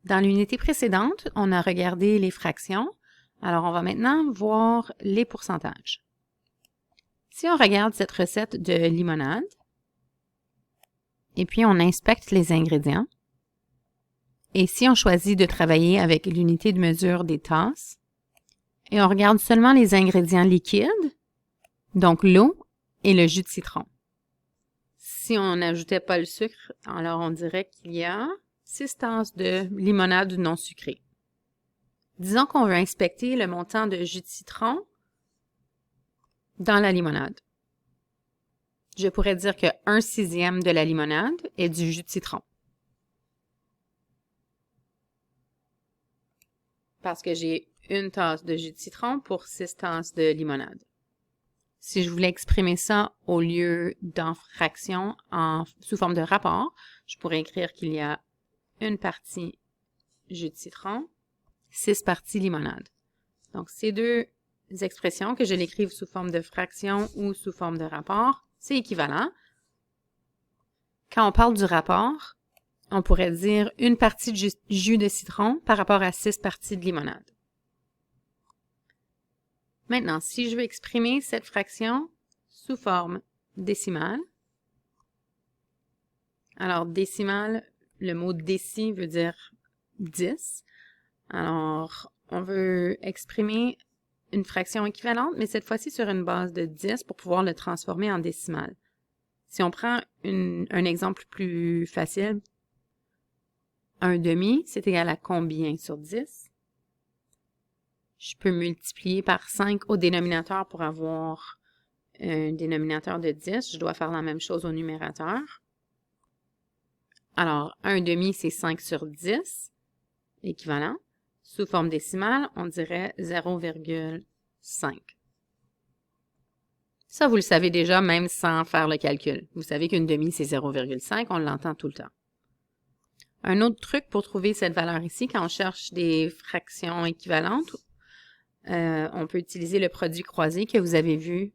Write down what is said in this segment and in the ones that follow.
Dans l'unité précédente, on a regardé les fractions. Alors, on va maintenant voir les pourcentages. Si on regarde cette recette de limonade, et puis on inspecte les ingrédients, et si on choisit de travailler avec l'unité de mesure des tasses, et on regarde seulement les ingrédients liquides, donc l'eau et le jus de citron. Si on n'ajoutait pas le sucre, alors on dirait qu'il y a 6 tasses de limonade non sucrée. Disons qu'on veut inspecter le montant de jus de citron dans la limonade. Je pourrais dire que 1/6 de la limonade est du jus de citron. Parce que j'ai une tasse de jus de citron pour 6 tasses de limonade. Si je voulais exprimer ça au lieu d'en fractions sous forme de rapport, je pourrais écrire qu'il y a une partie jus de citron, 6 parties limonade. Donc, ces deux expressions, que je l'écrive sous forme de fraction ou sous forme de rapport, c'est équivalent. Quand on parle du rapport, on pourrait dire une partie de jus de citron par rapport à 6 parties de limonade. Maintenant, si je veux exprimer cette fraction sous forme décimale, alors décimale, le mot déci veut dire 10. Alors, on veut exprimer une fraction équivalente, mais cette fois-ci sur une base de 10 pour pouvoir le transformer en décimale. Si on prend un exemple plus facile, 1/2, c'est égal à combien sur 10? Je peux multiplier par 5 au dénominateur pour avoir un dénominateur de 10. Je dois faire la même chose au numérateur. Alors, 1/2, c'est 5 sur 10, équivalent. Sous forme décimale, on dirait 0,5. Ça, vous le savez déjà, même sans faire le calcul. Vous savez qu'une demi, c'est 0,5, on l'entend tout le temps. Un autre truc pour trouver cette valeur ici, quand on cherche des fractions équivalentes, on peut utiliser le produit croisé que vous avez vu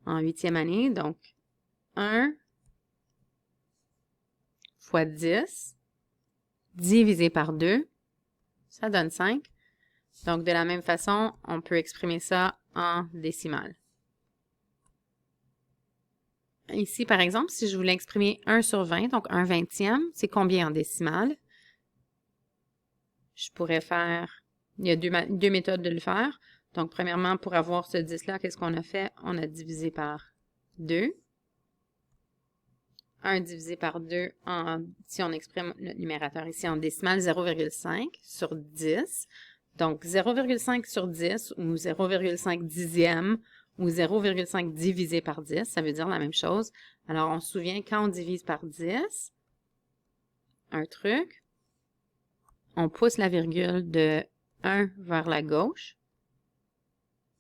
en 8e année. Donc, 1 fois 10 divisé par 2, ça donne 5. Donc, de la même façon, on peut exprimer ça en décimale. Ici, par exemple, si je voulais exprimer 1 sur 20, donc 1/20e, c'est combien en décimale? Je pourrais faire, il y a deux méthodes de le faire. Donc, premièrement, pour avoir ce 10-là, qu'est-ce qu'on a fait? On a divisé par 2. 1 divisé par 2, si on exprime le numérateur ici en décimale, 0,5 sur 10. Donc, 0,5 sur 10 ou 0,5 dixième ou 0,5 divisé par 10, ça veut dire la même chose. Alors, on se souvient, quand on divise par 10, un truc, on pousse la virgule de 1 vers la gauche.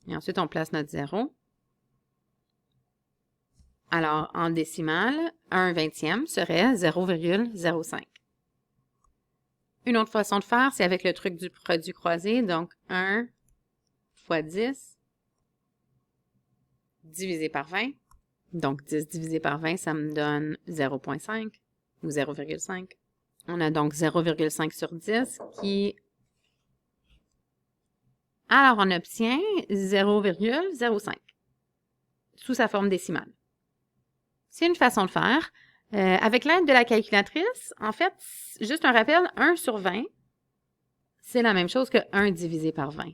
Et ensuite, on place notre 0. Alors, en décimale, 1/20e serait 0,05. Une autre façon de faire, c'est avec le truc du produit croisé. Donc, 1 fois 10 divisé par 20. Donc, 10 divisé par 20, ça me donne 0,5 ou 0,5. On a donc 0,5 sur 10 qui... Alors, on obtient 0,05 sous sa forme décimale. C'est une façon de faire. Avec l'aide de la calculatrice, en fait, juste un rappel, 1 sur 20, c'est la même chose que 1 divisé par 20.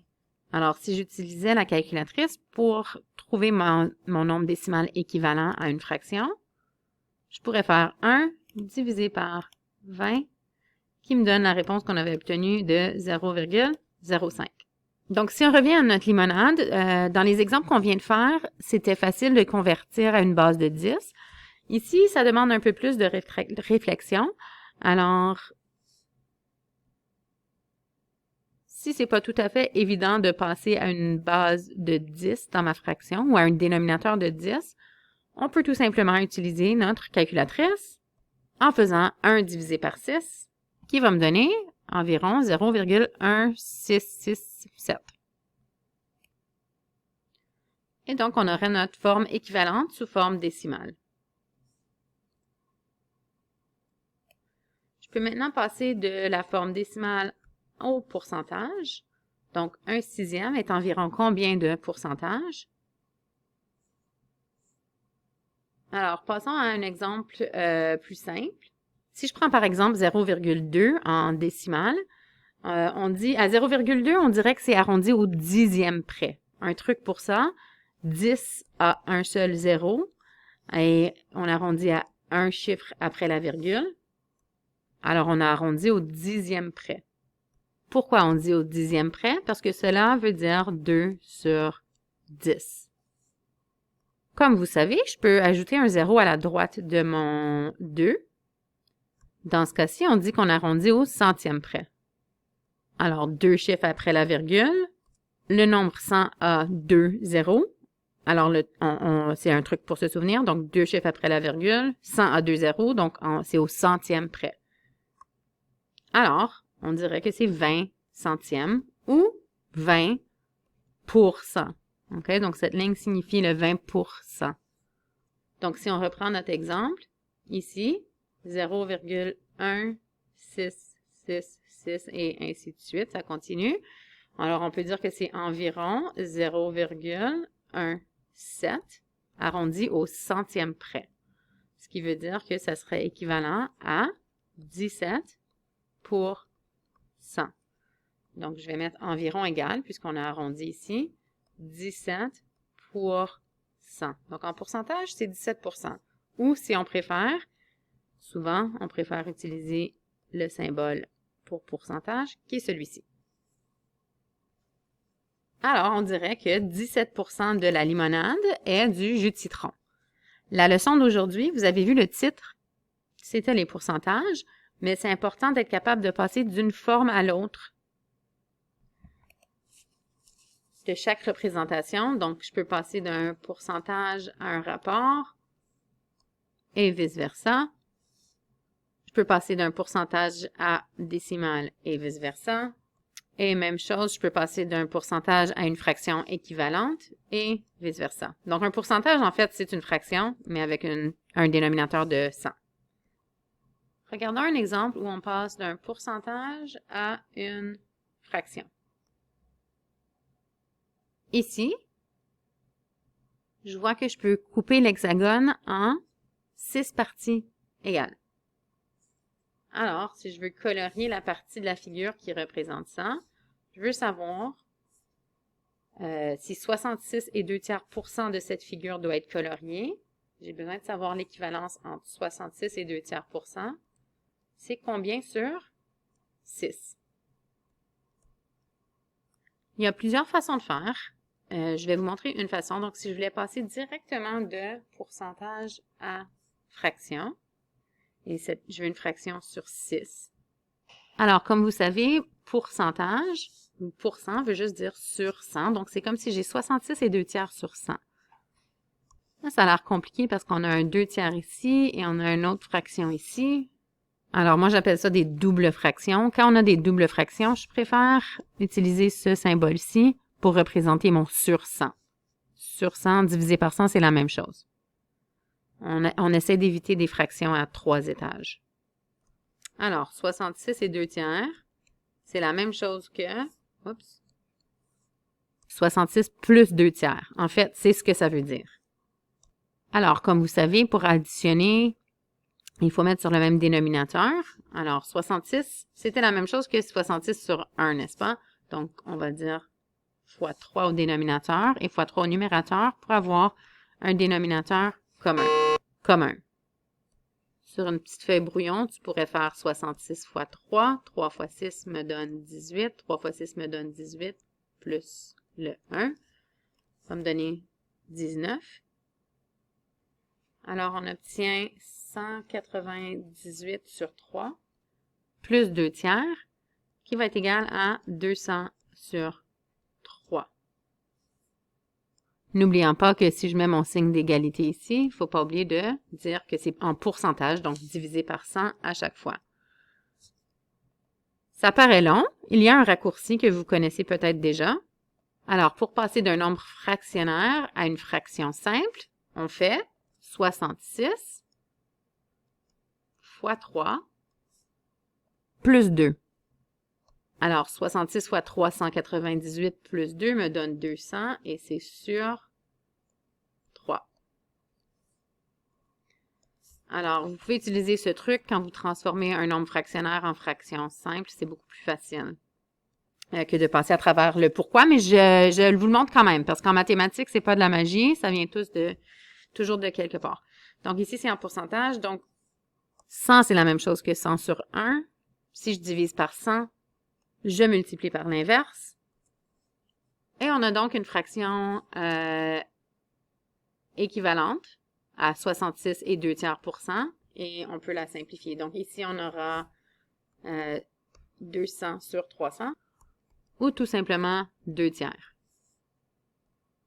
Alors, si j'utilisais la calculatrice pour trouver mon nombre décimal équivalent à une fraction, je pourrais faire 1 divisé par 20, qui me donne la réponse qu'on avait obtenue de 0,05. Donc, si on revient à notre limonade, dans les exemples qu'on vient de faire, c'était facile de convertir à une base de 10. Ici, ça demande un peu plus de réflexion. Alors, si c'est pas tout à fait évident de passer à une base de 10 dans ma fraction ou à un dénominateur de 10, on peut tout simplement utiliser notre calculatrice en faisant 1 divisé par 6, qui va me donner environ 0,1667. Et donc, on aurait notre forme équivalente sous forme décimale. Je peux maintenant passer de la forme décimale au pourcentage. Donc, 1/6 est environ combien de pourcentage? Alors, passons à un exemple plus simple. Si je prends par exemple 0,2 en décimale, on dit à 0,2, on dirait que c'est arrondi au 10e près. Un truc pour ça, 10 a un seul zéro et on arrondit à un chiffre après la virgule. Alors, on a arrondi au 10e près. Pourquoi on dit au 10e près? Parce que cela veut dire 2 sur 10. Comme vous savez, je peux ajouter un 0 à la droite de mon 2. Dans ce cas-ci, on dit qu'on arrondit au centième près. Alors, 2 chiffres après la virgule. Le nombre 100 a 2 zéros. Alors, c'est un truc pour se souvenir. Donc, 2 chiffres après la virgule. 100 a 2 zéros. Donc, c'est au centième près. Alors, on dirait que c'est 20 centièmes ou 20 %. OK? Donc, cette ligne signifie le 20 %. Donc, si on reprend notre exemple, ici, 0,1666 et ainsi de suite, ça continue. Alors, on peut dire que c'est environ 0,17 arrondi au centième près. Ce qui veut dire que ça serait équivalent à 17 pour 100. Donc, je vais mettre environ égal, puisqu'on a arrondi ici, 17 pour 100. Donc, en pourcentage, c'est 17 %. Ou, si on préfère, souvent, on préfère utiliser le symbole pour pourcentage, qui est celui-ci. Alors, on dirait que 17 % de la limonade est du jus de citron. La leçon d'aujourd'hui, vous avez vu le titre, c'était les pourcentages, mais c'est important d'être capable de passer d'une forme à l'autre de chaque représentation. Donc, je peux passer d'un pourcentage à un rapport et vice-versa. Je peux passer d'un pourcentage à décimale et vice-versa. Et même chose, je peux passer d'un pourcentage à une fraction équivalente et vice-versa. Donc, un pourcentage, en fait, c'est une fraction, mais avec un dénominateur de 100. Regardons un exemple où on passe d'un pourcentage à une fraction. Ici, je vois que je peux couper l'hexagone en 6 parties égales. Alors, si je veux colorier la partie de la figure qui représente ça, je veux savoir si 66 et 2/3 de cette figure doit être coloriée. J'ai besoin de savoir l'équivalence entre 66 et 2/3. C'est combien sur 6? Il y a plusieurs façons de faire. Je vais vous montrer une façon. Donc, si je voulais passer directement de pourcentage à fraction, et je veux une fraction sur 6. Alors, comme vous savez, pourcentage, ou pourcent veut juste dire sur 100. Donc, c'est comme si j'ai 66 et 2/3 sur 100. Là, ça a l'air compliqué parce qu'on a un 2/3 ici et on a une autre fraction ici. Alors, moi, j'appelle ça des doubles fractions. Quand on a des doubles fractions, je préfère utiliser ce symbole-ci pour représenter mon sur 100. Sur 100 divisé par 100, c'est la même chose. On essaie d'éviter des fractions à 3 étages. Alors, 66 et 2/3, c'est la même chose que 66 plus 2/3. En fait, c'est ce que ça veut dire. Alors, comme vous savez, pour additionner, il faut mettre sur le même dénominateur. Alors, 66, c'était la même chose que 66 sur 1, n'est-ce pas? Donc, on va dire fois 3 au dénominateur et fois 3 au numérateur pour avoir un dénominateur commun. Sur une petite feuille brouillon, tu pourrais faire 66 fois 3. 3 fois 6 me donne 18. 3 fois 6 me donne 18 plus le 1. Ça va me donner 19. Alors, on obtient 198 sur 3 plus 2/3 qui va être égal à 200 sur 3. N'oublions pas que si je mets mon signe d'égalité ici, il ne faut pas oublier de dire que c'est en pourcentage, donc divisé par 100 à chaque fois. Ça paraît long. Il y a un raccourci que vous connaissez peut-être déjà. Alors, pour passer d'un nombre fractionnaire à une fraction simple, on fait 66 fois 3 plus 2. Alors, 66 fois 398 plus 2 me donne 200 et c'est sur 3. Alors, vous pouvez utiliser ce truc quand vous transformez un nombre fractionnaire en fraction simple. C'est beaucoup plus facile que de passer à travers le pourquoi, mais je vous le montre quand même, parce qu'en mathématiques, c'est pas de la magie, ça vient toujours de quelque part. Donc ici, c'est en pourcentage, donc 100, c'est la même chose que 100 sur 1. Si je divise par 100, je multiplie par l'inverse. Et on a donc une fraction équivalente à 66 et 2/3%, et on peut la simplifier. Donc ici, on aura 200 sur 300, ou tout simplement 2/3.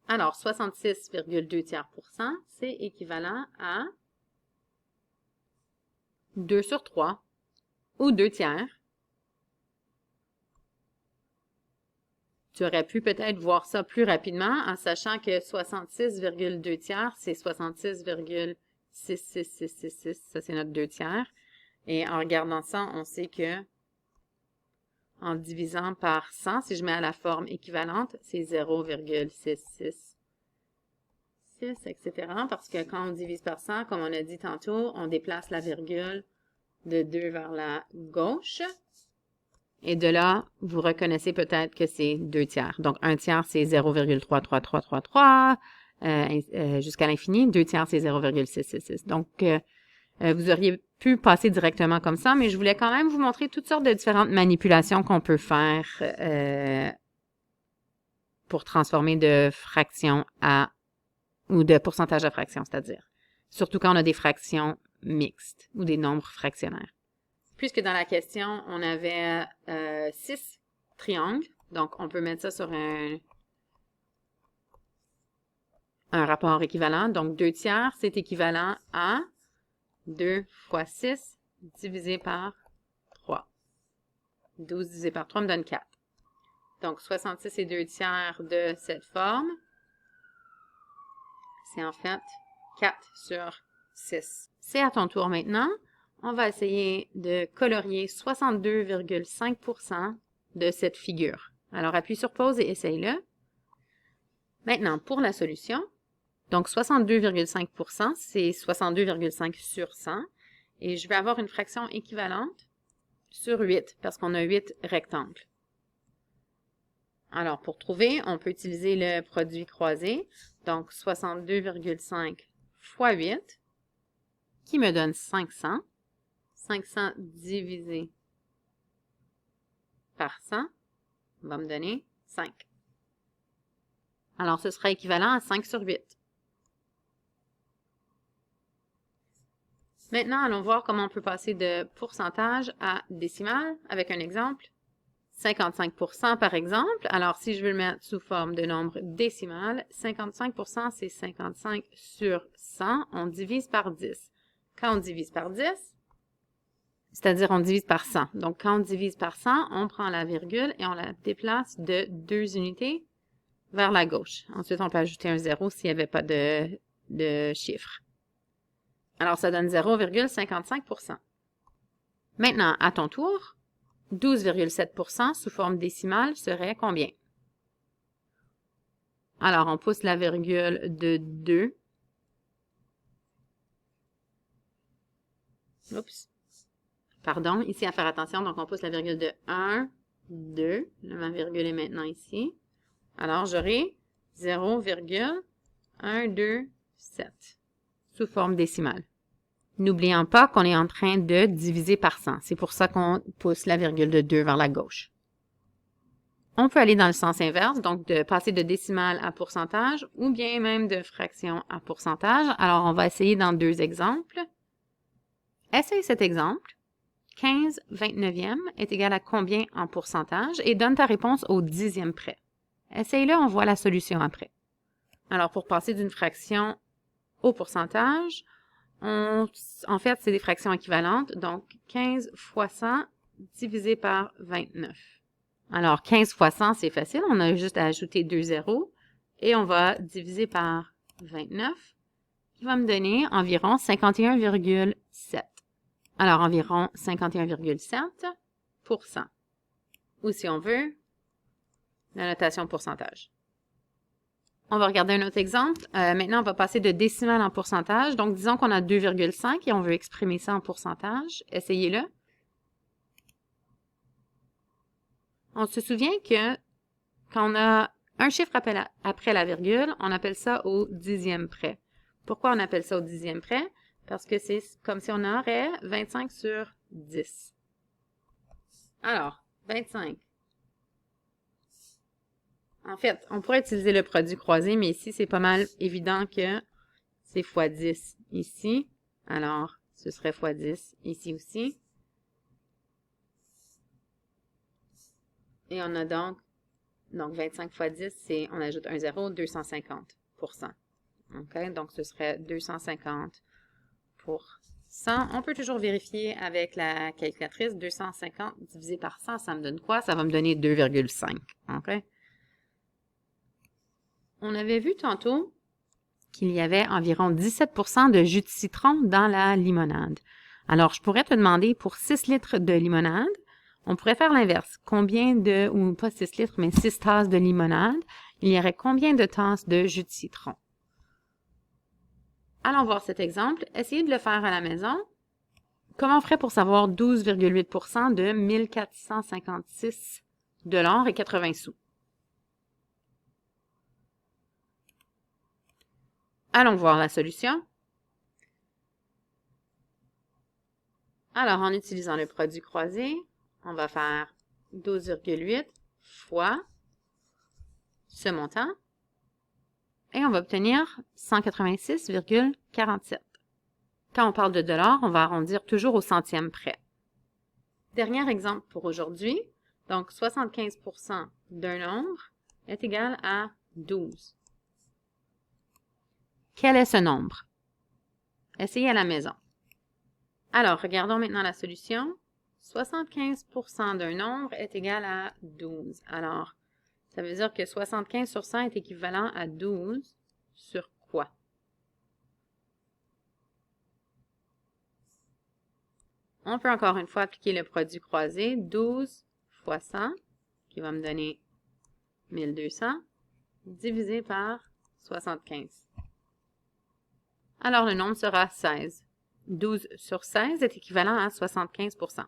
Alors, 66,2/3%, c'est équivalent à 2 sur 3, ou 2/3. Tu aurais pu peut-être voir ça plus rapidement en sachant que 66,2/3, c'est 66,66666, ça c'est notre 2/3. Et en regardant ça, on sait que en divisant par 100, si je mets à la forme équivalente, c'est 0,666, etc. Parce que quand on divise par 100, comme on a dit tantôt, on déplace la virgule de 2 vers la gauche. Et de là, vous reconnaissez peut-être que c'est 2/3. Donc, 1/3, c'est 0,33333 jusqu'à l'infini. 2/3, c'est 0,666. Donc, vous auriez pu passer directement comme ça, mais je voulais quand même vous montrer toutes sortes de différentes manipulations qu'on peut faire pour transformer de fraction ou de pourcentage à fraction, c'est-à-dire. Surtout quand on a des fractions mixtes ou des nombres fractionnaires. Puisque dans la question, on avait 6 triangles, donc on peut mettre ça sur un rapport équivalent. Donc, 2/3, c'est équivalent à 2 fois 6 divisé par 3. 12 divisé par 3 me donne 4. Donc, 66 et 2/3 de cette forme, c'est en fait 4 sur 6. C'est à ton tour maintenant. On va essayer de colorier 62,5% de cette figure. Alors, appuie sur pause et essaye-le. Maintenant, pour la solution, donc 62,5%, c'est 62,5 sur 100. Et je vais avoir une fraction équivalente sur 8, parce qu'on a 8 rectangles. Alors, pour trouver, on peut utiliser le produit croisé. Donc, 62,5 fois 8, qui me donne 500. 500 divisé par 100 va me donner 5. Alors, ce sera équivalent à 5 sur 8. Maintenant, allons voir comment on peut passer de pourcentage à décimal avec un exemple. 55% par exemple. Alors, si je veux le mettre sous forme de nombre décimal, 55%, c'est 55 sur 100. On divise par 10. Quand on divise par 10, c'est-à-dire on divise par 100. Donc, quand on divise par 100, on prend la virgule et on la déplace de 2 unités vers la gauche. Ensuite, on peut ajouter un 0 s'il n'y avait pas de chiffre. Alors, ça donne 0,55%. Maintenant, à ton tour, 12,7% sous forme décimale serait combien? Alors, on pousse la virgule de 2. Oups. Pardon, ici à faire attention, donc on pousse la virgule de 1, 2. Ma virgule est maintenant ici. Alors, j'aurai 0,127 sous forme décimale. N'oublions pas qu'on est en train de diviser par 100. C'est pour ça qu'on pousse la virgule de 2 vers la gauche. On peut aller dans le sens inverse, donc de passer de décimale à pourcentage ou bien même de fraction à pourcentage. Alors, on va essayer dans 2 exemples. Essaye cet exemple. 15/29e est égal à combien en pourcentage? Et donne ta réponse au 10e près. Essaye-le, on voit la solution après. Alors, pour passer d'une fraction au pourcentage, en fait, c'est des fractions équivalentes. Donc, 15 fois 100 divisé par 29. Alors, 15 fois 100, c'est facile. On a juste à ajouter 2 zéros. Et on va diviser par 29, qui va me donner environ 51,7. Alors, environ 51,7%. ou si on veut, la notation pourcentage. On va regarder un autre exemple. Maintenant, on va passer de décimale en pourcentage. Donc, disons qu'on a 2,5 et on veut exprimer ça en pourcentage. Essayez-le. On se souvient que quand on a un chiffre après la virgule, on appelle ça au dixième près. Pourquoi on appelle ça au dixième près? Parce que c'est comme si on aurait 25 sur 10. Alors, 25. En fait, on pourrait utiliser le produit croisé, mais ici, c'est pas mal évident que c'est x 10 ici. Alors, ce serait x 10 ici aussi. Et on a donc 25 x 10, c'est, on ajoute un 0, 250%. OK? Donc, ce serait 250%. On peut toujours vérifier avec la calculatrice. 250 divisé par 100, ça me donne quoi? Ça va me donner 2,5. OK? On avait vu tantôt qu'il y avait environ 17% de jus de citron dans la limonade. Alors, je pourrais te demander pour 6 litres de limonade, on pourrait faire l'inverse. Combien de, ou pas 6 litres, mais 6 tasses de limonade, il y aurait combien de tasses de jus de citron? Allons voir cet exemple. Essayez de le faire à la maison. Comment on ferait pour savoir 12,8% de 1456,80 $? Allons voir la solution. Alors, en utilisant le produit croisé, on va faire 12,8 fois ce montant et on va obtenir 186,47. Quand on parle de dollars, on va arrondir toujours au centième près. Dernier exemple pour aujourd'hui. Donc, 75% d'un nombre est égal à 12. Quel est ce nombre? Essayez à la maison. Alors, regardons maintenant la solution. 75% d'un nombre est égal à 12. Alors, ça veut dire que 75 sur 100 est équivalent à 12 sur quoi? On peut encore une fois appliquer le produit croisé. 12 fois 100, qui va me donner 1200, divisé par 75. Alors, le nombre sera 16. 12 sur 16 est équivalent à 75%.